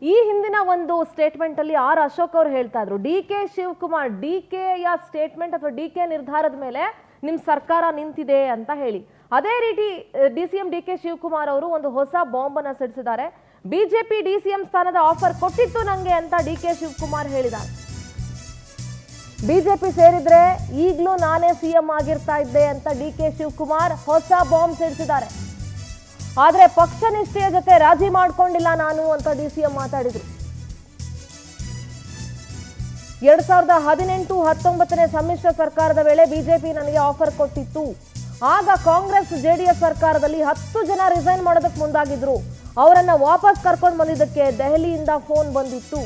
ಈ ಹಿಂದಿನ ಒಂದು ಸ್ಟೇಟ್ಮೆಂಟ್ ಅಲ್ಲಿ ಆರ್ ಅಶೋಕ್ ಅವರು ಹೇಳ್ತಾ ಇದ್ರು ಡಿಕೆ ಶಿವಕುಮಾರ್ ಡಿಕೆಯ ಸ್ಟೇಟ್ಮೆಂಟ್ ಅಥವಾ ಡಿಕೆ ನಿರ್ಧಾರದ ಮೇಲೆ ನಿಮ್ಮ ಸರ್ಕಾರ ನಿಂತಿದೆ ಅಂತ ಹೇಳಿ. ಅದೇ ರೀತಿ ಡಿಸಿಎಂ ಡಿಕೆ ಶಿವಕುಮಾರ್ ಅವರು ಒಂದು ಹೊಸ ಬಾಂಬ್ ಅನ್ನು ಸಿಡಿಸಿದ್ದಾರೆ. ಬಿಜೆಪಿ ಡಿಸಿಎಂ ಸ್ಥಾನದ ಆಫರ್ ಕೊಟ್ಟಿತ್ತು ನಂಗೆ ಅಂತ ಡಿಕೆ ಶಿವಕುಮಾರ್ ಹೇಳಿದ್ದಾರೆ. ಬಿಜೆಪಿ ಸೇರಿದ್ರೆ ಈಗಲೂ ನಾನೇ ಸಿಎಂ ಆಗಿರ್ತಾ ಇದ್ದೆ ಅಂತ ಡಿಕೆ ಶಿವಕುಮಾರ್ ಹೊಸ ಬಾಂಬ್ ಸಿಡಿಸಿದ್ದಾರೆ. ಆದ್ರೆ ಪಕ್ಷ ನಿಷ್ಠೆಯ ಜೊತೆ ರಾಜಿ ಮಾಡ್ಕೊಂಡಿಲ್ಲ ನಾನು ಅಂತ ಡಿಸಿಎಂ ಮಾತಾಡಿದ್ರು. 2018-19 ಸಮ್ಮಿಶ್ರ ಸರ್ಕಾರದ ವೇಳೆ ಬಿಜೆಪಿ ನನಗೆ ಆಫರ್ ಕೊಟ್ಟಿತ್ತು. ಆಗ ಕಾಂಗ್ರೆಸ್ ಜೆಡಿಎಸ್ ಸರ್ಕಾರದಲ್ಲಿ 10 ಜನ ರಿಸೈನ್ ಮಾಡೋದಕ್ಕೆ ಮುಂದಾಗಿದ್ರು. ಅವರನ್ನ ವಾಪಸ್ ಕರ್ಕೊಂಡು ಬಂದಿದ್ದಕ್ಕೆ ದೆಹಲಿಯಿಂದ ಫೋನ್ ಬಂದಿತ್ತು.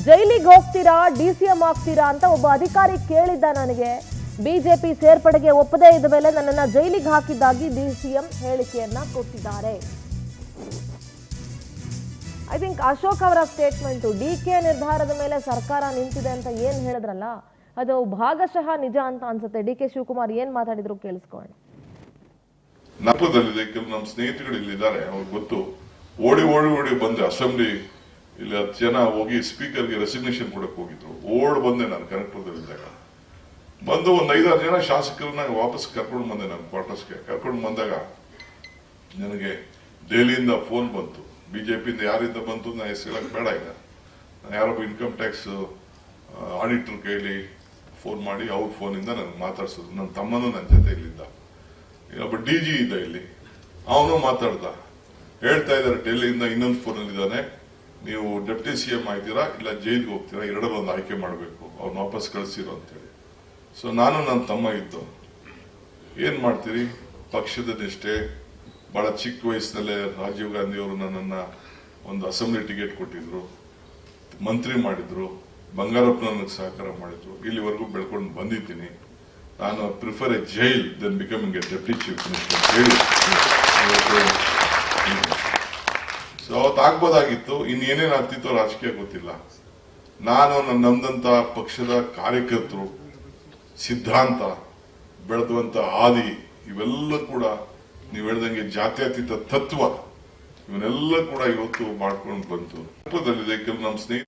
ಜೈಲಿಗೆ ಹೋಗ್ತೀರಾ ಡಿಸಿಎಂ ಆಗ್ತೀರಾ ಅಂತ ಒಬ್ಬ ಅಧಿಕಾರಿ ಕೇಳಿದ್ದ ನನಗೆ. ಬಿಜೆಪಿ ಸೇರ್ಪಡೆಗೆ ಒಪ್ಪದೇ ಇದ್ದ ಮೇಲೆ ನನ್ನನ್ನು ಜೈಲಿಗೆ ಹಾಕಿದ್ದಾಗಿ ಡಿಸಿಎಂ ಹೇಳಿಕೆಯನ್ನ ಕೊಟ್ಟಿದ್ದಾರೆ. ಐ ಥಿಂಕ್ ಅಶೋಕ್ ಅವರ ಸ್ಟೇಟ್ಮೆಂಟ್ ಡಿಕೆ ನಿರ್ಧಾರದ ಮೇಲೆ ಸರ್ಕಾರ ನಿಂತಿದೆ ಅಂತ ಏನ್ ಹೇಳಿದ್ರಲ್ಲ ಅದು ಭಾಗಶಃ ನಿಜ ಅಂತ ಅನ್ಸುತ್ತೆ. ಡಿಕೆ ಶಿವಕುಮಾರ್ ಏನ್ ಮಾತಾಡಿದ್ರು ಕೇಳಿಸ್ಕೊಳ್ಳಿ. ನಪದಲ್ಲಿದೆ ಕೆಲವು ನಮ್ಮ ಸ್ನೇಹಿತರು ಇಲ್ಲಿದ್ದಾರೆ, ಅವ್ರಿಗೆ ಗೊತ್ತು. ಓಡಿ ಓಡಿ ಓಡಿ ಬಂದೆ ಅಸೆಂಬ್ಲಿ ಇಲ್ಲಿ 10 ಜನ ಹೋಗಿ ಸ್ಪೀಕರ್ಗೆ ರೆಸಿಗ್ನೇಷನ್ ಕೊಡಕ್ ಹೋಗಿದ್ರು. ಬಂದೆ ನಾನು ಕನಕಪುರದಲ್ಲಿದ್ದಾಗ. ಬಂದು ಒಂದು 5-6 ಜನ ಶಾಸಕರನ್ನ ವಾಪಸ್ ಕರ್ಕೊಂಡು ಬಂದೆ ನನ್ನ ಕ್ವಾರ್ಟರ್ಸ್ಗೆ. ಕರ್ಕೊಂಡು ಬಂದಾಗ ನನಗೆ ದೆಹಲಿಯಿಂದ ಫೋನ್ ಬಂತು. ಬಿಜೆಪಿಯಿಂದ ಯಾರಿಂದ ಬಂತು ನಾನು ಹೆಸರು ಹೇಳಕ್ ಬೇಡ. ಈಗ ನಾನು ಯಾರೊಬ್ಬ ಇನ್ಕಮ್ ಟ್ಯಾಕ್ಸ್ ಆಡಿಟರ್ ಕೈಲಿ ಫೋನ್ ಮಾಡಿ ಅವ್ರ ಫೋನಿಂದ ನನಗೆ ಮಾತಾಡ್ಸೋದು. ನನ್ನ ತಮ್ಮನೂ ನನ್ನ ಜೊತೆ ಇಲ್ಲಿದ್ದ. ಒಬ್ಬ DG ಇದ್ದ ಇಲ್ಲಿ, ಅವನು ಮಾತಾಡ್ದ. ಹೇಳ್ತಾ ಇದ್ದಾರೆ ಡೆಲ್ಲಿಯಿಂದ ಇನ್ನೊಂದು ಫೋನಲ್ಲಿದ್ದಾನೆ, ನೀವು ಡೆಪ್ಟಿ CM ಆಯ್ತೀರಾ ಇಲ್ಲ ಜೈಲ್ಗೆ ಹೋಗ್ತೀರಾ, ಎರಡರಲ್ಲಿ ಒಂದು ಆಯ್ಕೆ ಮಾಡಬೇಕು, ಅವ್ರನ್ನ ವಾಪಸ್ ಕಳಿಸಿರೋ ಅಂತೇಳಿ. ಸೊ ನಾನು ನನ್ನ ತಮ್ಮ ಇದ್ದು ಏನ್ ಮಾಡ್ತೀರಿ, ಪಕ್ಷದ ನಿಷ್ಠೆ. ಬಹಳ ಚಿಕ್ಕ ವಯಸ್ಸಿನಲ್ಲೇ ರಾಜೀವ್ ಗಾಂಧಿ ಅವರು ನನ್ನನ್ನ ಒಂದು ಅಸೆಂಬ್ಲಿ ಟಿಕೆಟ್ ಕೊಟ್ಟಿದ್ರು, ಮಂತ್ರಿ ಮಾಡಿದ್ರು, ಬಂಗಾರಪ್ಪ ನನಗೆ ಸಹಕಾರ ಮಾಡಿದ್ರು. ಇಲ್ಲಿವರೆಗೂ ಬೆಳ್ಕೊಂಡು ಬಂದಿದ್ದೀನಿ. ನಾನು prefer a jail than becoming a deputy chief minister ಹೇಳಿ. ಸೊ ಅವತ್ತು ಆಗ್ಬೋದಾಗಿತ್ತು, ಇನ್ನೇನೇನು ಆಗ್ತಿತ್ತೋ ರಾಜಕೀಯ ಗೊತ್ತಿಲ್ಲ. ನಾನು ನಮ್ದಂತ ಪಕ್ಷದ ಕಾರ್ಯಕರ್ತರು ಸಿದ್ಧಾಂತ ಬೆಳೆದುವಂತ ಆದಿ ಇವೆಲ್ಲ ಕೂಡ ನೀವು ಹೇಳ್ದಂಗೆ ಜಾತ್ಯತೀತ ತತ್ವ ಇವನ್ನೆಲ್ಲ ಕೂಡ ಇವತ್ತು ಮಾಡ್ಕೊಂಡು ಬಂತು. ಕೆಲವು ನಮ್ಮ ಸ್ನೇಹಿತ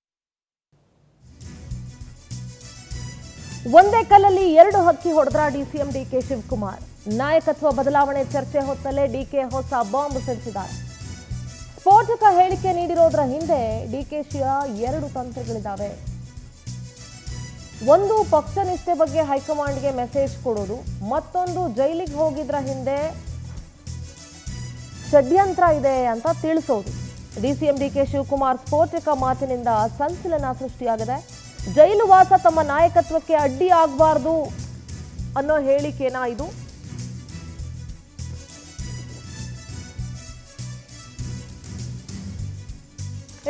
ಒಂದೇ ಕಲ್ಲಲ್ಲಿ 2 ಹಕ್ಕಿ ಹೊಡೆದ್ರ ಡಿಸಿಎಂ ಡಿಕೆ ಶಿವಕುಮಾರ್. ನಾಯಕತ್ವ ಬದಲಾವಣೆ ಚರ್ಚೆ ಹೊತ್ತಲ್ಲೇ ಡಿಕೆ ಹೊಸ ಬಾಂಬ್ ಸಿಡಿಸಿದ್ದಾರೆ. ಸ್ಫೋಟಕ ಹೇಳಿಕೆ ನೀಡಿರೋದ್ರ ಹಿಂದೆ ಡಿಕೆಶಿಯ 2 ತಂತ್ರಗಳಿದ್ದಾವೆ. ಒಂದು ಪಕ್ಷ ನಿಷ್ಠೆ ಬಗ್ಗೆ ಹೈಕಮಾಂಡ್ಗೆ ಮೆಸೇಜ್ ಕೊಡೋದು, ಮತ್ತೊಂದು ಜೈಲಿಗೆ ಹೋಗಿದ್ರ ಹಿಂದೆ ಷಡ್ಯಂತ್ರ ಇದೆ ಅಂತ ತಿಳಿಸೋದು. ಡಿಸಿಎಂ ಡಿಕೆ ಶಿವಕುಮಾರ್ ಸ್ಫೋಟಕ ಮಾತಿನಿಂದ ಸಂಚಲನ ಸೃಷ್ಟಿಯಾಗಿದೆ. ಜೈಲು ವಾಸ ತಮ್ಮ ನಾಯಕತ್ವಕ್ಕೆ ಅಡ್ಡಿ ಆಗಬಾರ್ದು ಅನ್ನೋ ಹೇಳಿಕೆನಾ ಇದು?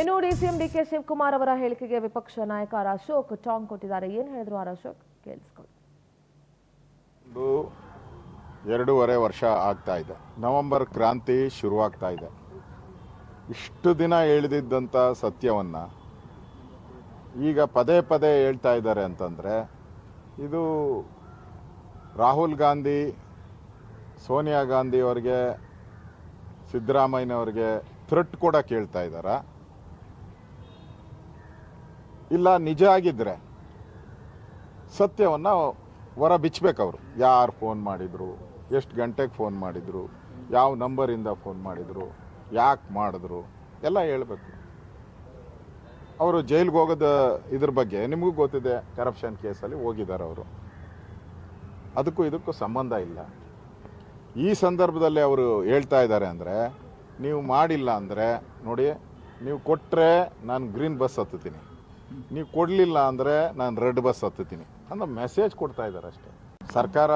ಇನ್ನು ಡಿಸಿಎಂ ಡಿಕೆ ಶಿವಕುಮಾರ್ ಅವರ ಹೇಳಿಕೆಗೆ ವಿಪಕ್ಷ ನಾಯಕ ಆರ್ ಅಶೋಕ್ ಟಾಂಗ್ ಕೊಟ್ಟಿದ್ದಾರೆ. ಏನ್ ಹೇಳಿದ್ರು ಆರ್ ಅಶೋಕ್ ಕೇಳಿಸ್ಕೊಳ್ಳಿ. 2.5 ವರ್ಷ ಆಗ್ತಾ ಇದೆ. ನವೆಂಬರ್ ಕ್ರಾಂತಿ ಶುರುವಾಗ್ತಾ ಇದೆ. ಇಷ್ಟು ದಿನ ಹೇಳಿದ್ದಂಥ ಸತ್ಯವನ್ನ ಈಗ ಪದೇ ಪದೇ ಹೇಳ್ತಾ ಇದ್ದಾರೆ ಅಂತಂದರೆ ಇದು ರಾಹುಲ್ ಗಾಂಧಿ, ಸೋನಿಯಾ ಗಾಂಧಿ ಅವರಿಗೆ, ಸಿದ್ದರಾಮಯ್ಯನವ್ರಿಗೆ ಥ್ರೆಟ್ ಕೂಡ ಕೇಳ್ತಾ ಇದ್ದಾರಾ, ಇಲ್ಲ ನಿಜ ಆಗಿದ್ರೆ ಸತ್ಯವನ್ನು ಹೊರ ಬಿಚ್ಚಬೇಕವರು. ಯಾರು ಫೋನ್ ಮಾಡಿದ್ರು, ಎಷ್ಟು ಗಂಟೆಗೆ ಫೋನ್ ಮಾಡಿದ್ರು, ಯಾವ ನಂಬರಿಂದ ಫೋನ್ ಮಾಡಿದ್ರು, ಯಾಕೆ ಮಾಡಿದ್ರು ಎಲ್ಲ ಹೇಳಬೇಕು. ಅವರು ಜೈಲಿಗೆ ಹೋಗೋದ ಇದ್ರ ಬಗ್ಗೆ ನಿಮಗೂ ಗೊತ್ತಿದೆ, ಕರಪ್ಷನ್ ಕೇಸಲ್ಲಿ ಹೋಗಿದ್ದಾರೆ ಅವರು. ಅದಕ್ಕೂ ಇದಕ್ಕೂ ಸಂಬಂಧ ಇಲ್ಲ. ಈ ಸಂದರ್ಭದಲ್ಲಿ ಅವರು ಹೇಳ್ತಾ ಇದ್ದಾರೆ ಅಂದರೆ, ನೀವು ಮಾಡಿಲ್ಲ ಅಂದರೆ ನೋಡಿ, ನೀವು ಕೊಟ್ಟರೆ ನಾನು ಗ್ರೀನ್ ಬಸ್ ಹತ್ತುತ್ತೀನಿ, ನೀವು ಕೊಡಲಿಲ್ಲ ಅಂದರೆ ನಾನು ರೆಡ್ ಬಸ್ ಹತ್ತುತ್ತೀನಿ ಅನ್ನೋ ಮೆಸೇಜ್ ಕೊಡ್ತಾ ಇದ್ದಾರೆ ಅಷ್ಟೇ. ಸರ್ಕಾರ